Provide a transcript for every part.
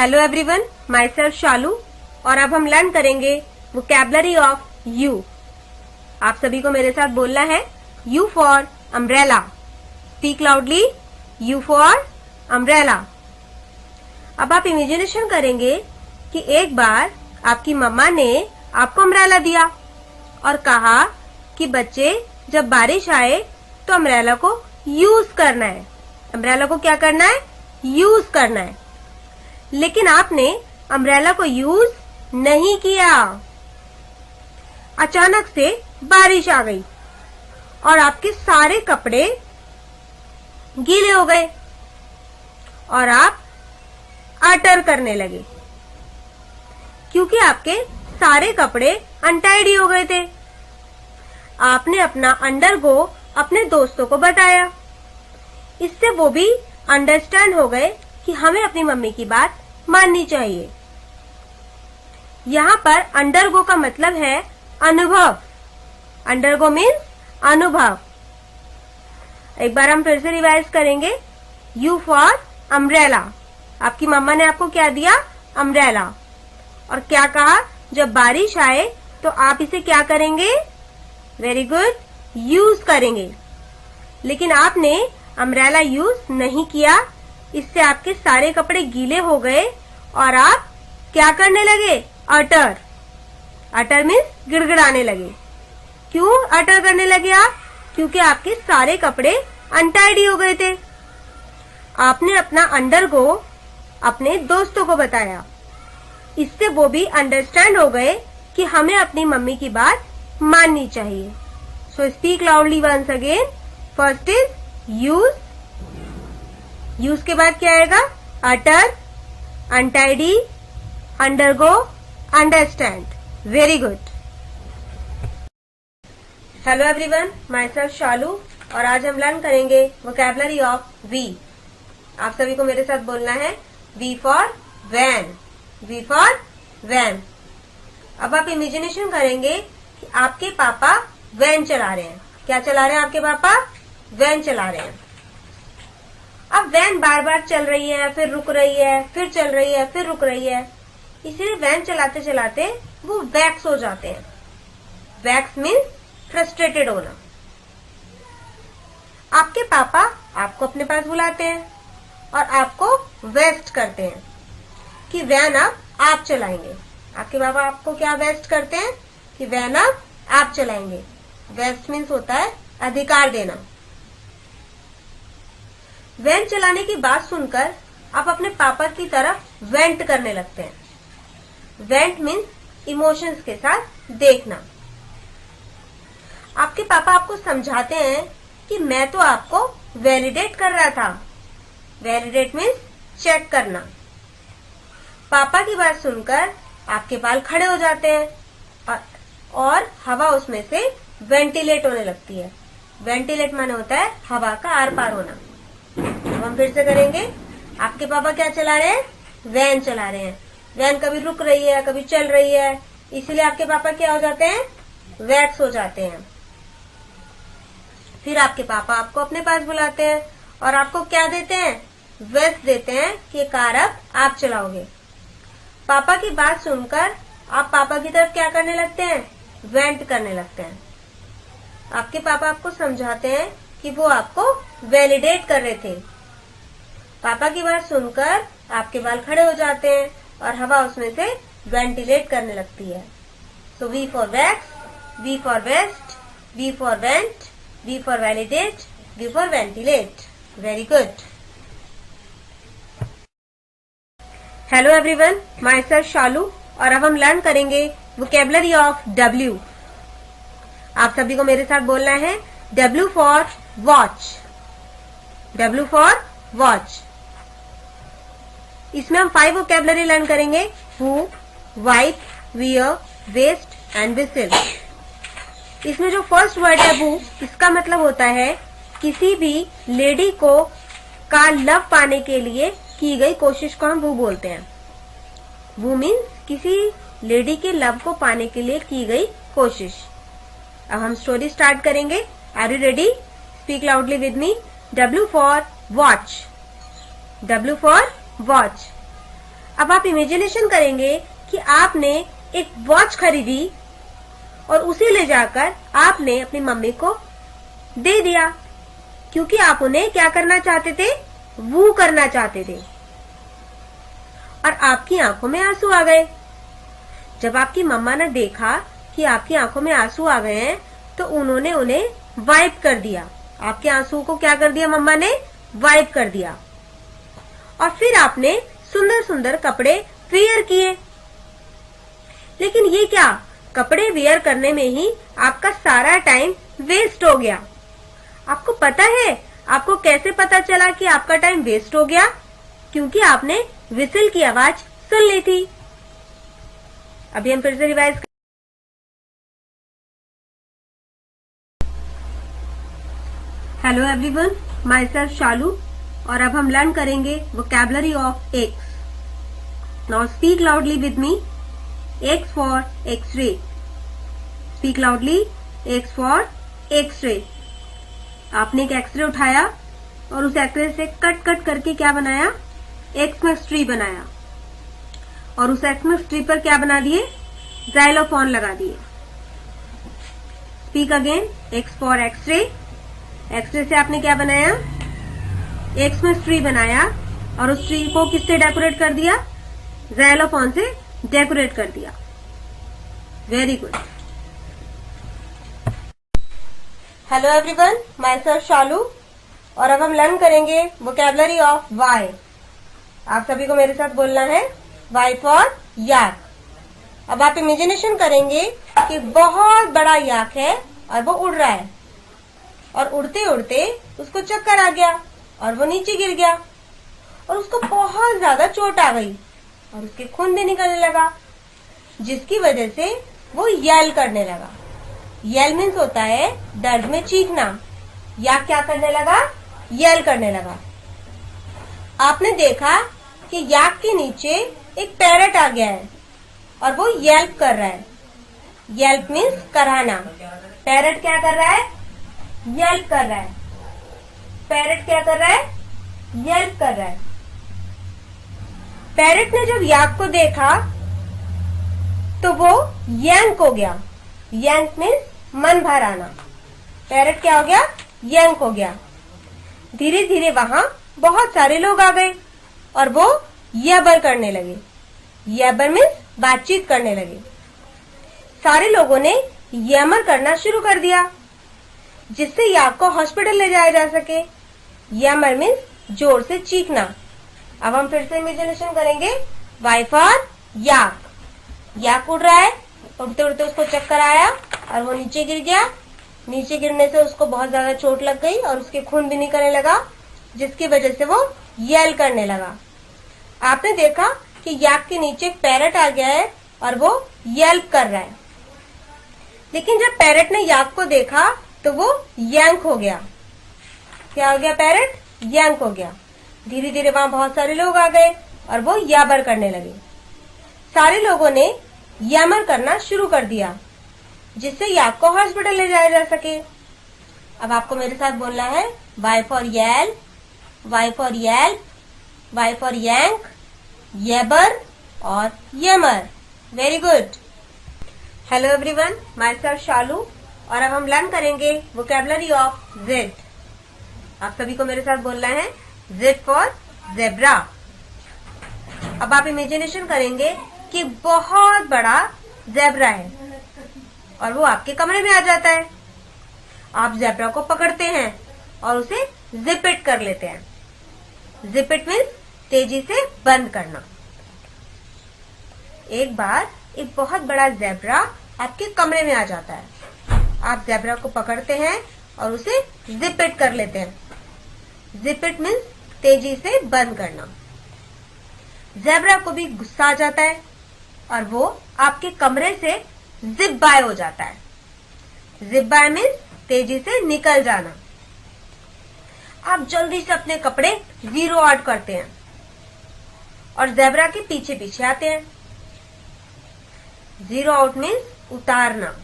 Hello everyone, myself Shalu और अब हम लर्न करेंगे वोकैबुलरी ऑफ यू। आप सभी को मेरे साथ बोलना है you for umbrella. Speak loudly, you for umbrella. अब आप इमेजिनेशन करेंगे कि एक बार आपकी मम्मा ने आपको अम्ब्रेला दिया और कहा कि बच्चे जब बारिश आए तो अम्ब्रेला को यूज करना है। अम्ब्रेला को क्या करना है? यूज करना है। लेकिन आपने अम्ब्रेला को यूज नहीं किया। अचानक से बारिश आ गई और आपके सारे कपड़े गीले हो गए और आप अटर करने लगे क्योंकि आपके सारे कपड़े अनटाइडी हो गए थे। आपने अपना अंडरगो अपने दोस्तों को बताया। इससे वो भी अंडरस्टैंड हो गए कि हमें अपनी मम्मी की बात माननी चाहिए। यहाँ पर अंडरगो का मतलब है अनुभव। अंडरगो मीन्स अनुभव। एक बार हम फिर से रिवाइज करेंगे। You for umbrella. आपकी मम्मा ने आपको क्या दिया? अम्ब्रेला। और क्या कहा? जब बारिश आए तो आप इसे क्या करेंगे? वेरी गुड, यूज करेंगे। लेकिन आपने अम्ब्रेला यूज नहीं किया। इससे आपके सारे कपड़े गीले हो गए और आप क्या करने लगे? अटर। अटर मीन्स गिड़गिड़ाने लगे। क्यों अटर करने लगे आप? क्योंकि आपके सारे कपड़े अनटाइडी हो गए थे। आपने अपना अंडरगो अपने दोस्तों को बताया। इससे वो भी अंडरस्टैंड हो गए कि हमें अपनी मम्मी की बात माननी चाहिए। So speak loudly once again. First is use. Use के बाद क्या आएगा? Utter, untidy, undergo, understand. Very good. Hello everyone, myself Shalu और आज हम लर्न करेंगे वोकैबुलरी ऑफ वी। आप सभी को मेरे साथ बोलना है V for van. V for van. अब आप इमेजिनेशन करेंगे कि आपके पापा वैन चला रहे हैं। क्या चला रहे हैं आपके पापा? वैन चला रहे हैं। अब वैन बार बार चल रही है, फिर रुक रही है, फिर चल रही है, फिर रुक रही है। इसलिए वैन चलाते चलाते वो वैक्स हो जाते हैं। वैक्स मीन्स फ्रस्ट्रेटेड होना। आपके पापा आपको अपने पास बुलाते हैं और आपको वेस्ट करते हैं कि वैन अब आप चलाएंगे। आपके पापा आपको क्या वेस्ट करते हैं? कि वैन अब आप चलाएंगे। वेस्ट मीन्स होता है अधिकार देना। वैन चलाने की बात सुनकर आप अपने पापा की तरफ वेंट करने लगते हैं। वेंट मीन्स इमोशंस के साथ देखना। आपके पापा आपको समझाते हैं कि मैं तो आपको वैलिडेट कर रहा था। वैलिडेट मीन्स चेक करना। पापा की बात सुनकर आपके बाल खड़े हो जाते हैं और हवा उसमें से वेंटिलेट होने लगती है। वेंटिलेट माने होता है हवा का आर पार होना। अब हम फिर से करेंगे। आपके पापा क्या चला रहे हैं? वैन चला रहे हैं। वैन कभी रुक रही है, कभी चल रही है। इसलिए आपके पापा क्या हो जाते हैं? वैक्स हो जाते हैं। फिर आपके पापा आपको अपने पास बुलाते हैं और आपको क्या देते हैं? वेस्ट देते हैं कि कार अब आप चलाओगे। पापा की बात सुनकर आप पापा की तरफ क्या करने लगते हैं? वेंट करने लगते हैं। आपके पापा आपको समझाते हैं कि वो आपको वैलिडेट कर रहे थे। पापा की बात सुनकर आपके बाल खड़े हो जाते हैं और हवा उसमें से वेंटिलेट करने लगती है। So V for wax, V for waste, V for vent, V for validate, V for ventilate. Very good. Hello everyone, myself Shalu और अब हम लर्न करेंगे वोकैबुलरी ऑफ डब्ल्यू। आप सभी को मेरे साथ बोलना है W for watch. W for watch. इसमें हम 5 वोकैबुलरी लर्न करेंगे। Who, wipe, wear, waste and whistle. इसमें जो फर्स्ट वर्ड है वो, इसका मतलब होता है किसी भी लेडी को का लव पाने के लिए की गई कोशिश को हम वो बोलते हैं। वो मीन्स किसी लेडी के लव को पाने के लिए की गई कोशिश। अब हम स्टोरी स्टार्ट करेंगे। Are you ready? Speak loudly with me. W for watch. W for watch. अब आप इमेजिनेशन करेंगे कि आपने एक वॉच खरीदी और उसे ले जाकर आपने अपनी मम्मी को दे दिया, क्योंकि आप उन्हें क्या करना चाहते थे, वू करना चाहते थे। और आपकी आंखों में आंसू आ गए। जब आपकी मम्मा ने देखा कि आपकी आंखों में आंसू आ गए हैं तो उन्होंने उन्हें वाइप कर दिया। आपके आंसू को क्या कर दिया, मम्मा ने वाइप कर दिया। और फिर आपने सुंदर सुंदर कपड़े वेयर किए। लेकिन ये क्या, कपड़े वेयर करने में ही आपका सारा टाइम वेस्ट हो गया। आपको पता है आपको कैसे पता चला कि आपका टाइम वेस्ट हो गया? क्योंकि आपने विसिल की आवाज सुन ली थी। अभी हम फिर से revise hello everyone, myself Shalu, और अब हम लर्न करेंगे vocabulary of X. Now speak loudly with me. X for X-ray. Speak loudly. X for X-ray. आपने एक एक्सरे उठाया और उस एक्सरे से कट कट करके क्या बनाया, एक्समस ट्री बनाया। और उस एक्समस ट्री पर क्या बना दिए, ज़ाइलोफोन लगा दिए। Speak again. X for x-ray. X-ray से आपने क्या बनाया, एक्समस ट्री बनाया और उस ट्री को किससे डेकोरेट कर दिया, ज़ाइलोफोन से डेकोरेट कर दिया। Very good. Hello everyone, myself Shalu, और अब हम लर्न करेंगे वोकैबुलरी ऑफ वाई। आप सभी को मेरे साथ बोलना है, वाई फॉर याक। अब आप इमेजिनेशन करेंगे कि बहुत बड़ा याक है और वो उड़ रहा है, और उड़ते उड़ते उसको चक्कर आ गया और वो नीचे गिर गया और उसको बहुत ज्यादा चोट आ गई और उसके खून भी निकलने लगा, जिसकी वजह से वो येल करने लगा। येल मीन्स होता है दर्द में चीखना। या क्या करने लगा, येल करने लगा। आपने देखा कि याक के नीचे एक पैरट आ गया है और वो येल्प कर रहा है। येल्प मीन्स कराना। पैरट क्या कर रहा है, येल्प कर रहा है। पैरट क्या कर रहा है, येल्प कर रहा है। पैरट ने जब याक को देखा तो वो यंक हो गया। यंक मीन्स मन भर आना। पैरट क्या हो गया, यंक हो गया। धीरे धीरे वहां बहुत सारे लोग आ गए और वो यबर करने लगे। यबर मीन्स बातचीत करने लगे। सारे लोगों ने यमर करना शुरू कर दिया, जिससे याक को हॉस्पिटल ले जाया जा सके। यमर मीन्स जोर से चीखना। अब हम फिर से इमेजिनेशन करेंगे, वाई फॉर याक। याक उड़ रहा है, उड़ते उड़ते उसको चक्कर आया और वो नीचे गिर गया। नीचे गिरने से उसको बहुत ज्यादा चोट लग गई और उसके खून भी निकलने लगा, जिसकी वजह से वो येल करने लगा। आपने देखा कि याक के नीचे एक पैरट आ गया है और वो येल्प कर रहा है। लेकिन जब पैरट ने याक को देखा तो वो यंक हो गया। क्या हो गया, पैरट यंक हो गया। धीरे धीरे वहां बहुत सारे लोग आ गए और वो याबर करने लगे। सारे लोगों ने यमर करना शुरू कर दिया, जिससे याक को हॉस्पिटल ले जाया जा सके। अब आपको मेरे साथ बोलना है, Y for yell, Y for yelp, Y for yank, yabber और yammer. Very good. Hello everyone, myself Shalu, और अब हम लर्न करेंगे वोकैबुलरी ऑफ जेड। आप सभी को मेरे साथ बोलना है, जेड फॉर जेब्रा। अब आप इमेजिनेशन करेंगे कि बहुत बड़ा जेब्रा है और वो आपके कमरे में आ जाता है। आप जेब्रा को पकड़ते हैं और उसे जिप इट कर लेते हैं। जिप इट मीन्स तेजी से बंद करना। एक बार एक बहुत बड़ा जेब्रा आपके कमरे में आ जाता है। आप जेब्रा को पकड़ते हैं और उसे जिप इट कर लेते हैं। जिप इट मीन्स तेजी से बंद करना। जेब्रा को भी गुस्सा आ जाता है और वो आपके कमरे से जिप बाय हो जाता है। जिप बाय मीन्स तेजी से निकल जाना। आप जल्दी से अपने कपड़े जीरो आउट करते हैं और जेब्रा के पीछे पीछे आते हैं। जीरो आउट मीन्स उतारना।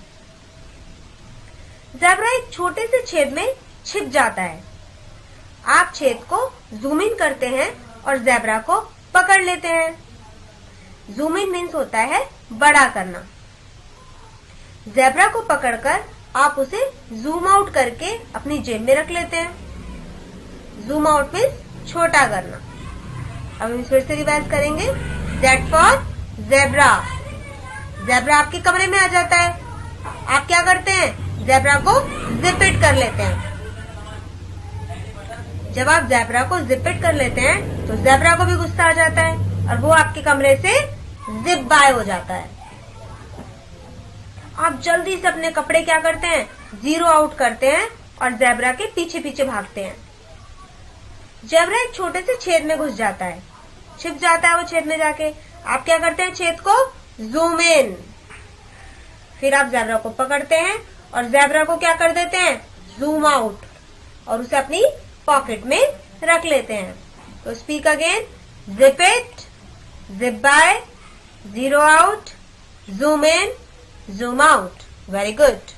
जेब्रा एक छोटे से छेद में छिप जाता है। आप छेद को जूम इन करते हैं और जेब्रा को पकड़ लेते हैं। जूम इन मीन्स होता है बड़ा करना। ज़ेब्रा को पकड़कर आप उसे जूम आउट करके अपनी जेब में रख लेते हैं। जूम आउट मीन्स छोटा करना। अब हम फिर से रिवाइज करेंगे। Z for zebra. ज़ेब्रा आपके कमरे में आ जाता है, आप क्या करते हैं, ज़ेब्रा को जिप इट कर लेते हैं। जब आप ज़ेब्रा को जिप इट कर लेते हैं तो ज़ेब्रा को भी गुस्सा आ जाता है और वो आपके कमरे से जिप बाय हो जाता है। आप जल्दी से अपने कपड़े क्या करते हैं, जीरो आउट करते हैं और ज़ेब्रा के पीछे पीछे भागते हैं। ज़ेब्रा एक छोटे से छेद में घुस जाता है, छिप जाता है वो छेद में जाके। आप क्या करते हैं, छेद को जूम इन, फिर आप ज़ेब्रा को पकड़ते हैं और ज़ेब्रा को क्या कर देते हैं, जूम आउट, और उसे अपनी पॉकेट में रख लेते हैं। तो speak again. Zip it, zip by, zero out, zoom in, zoom out. Very good.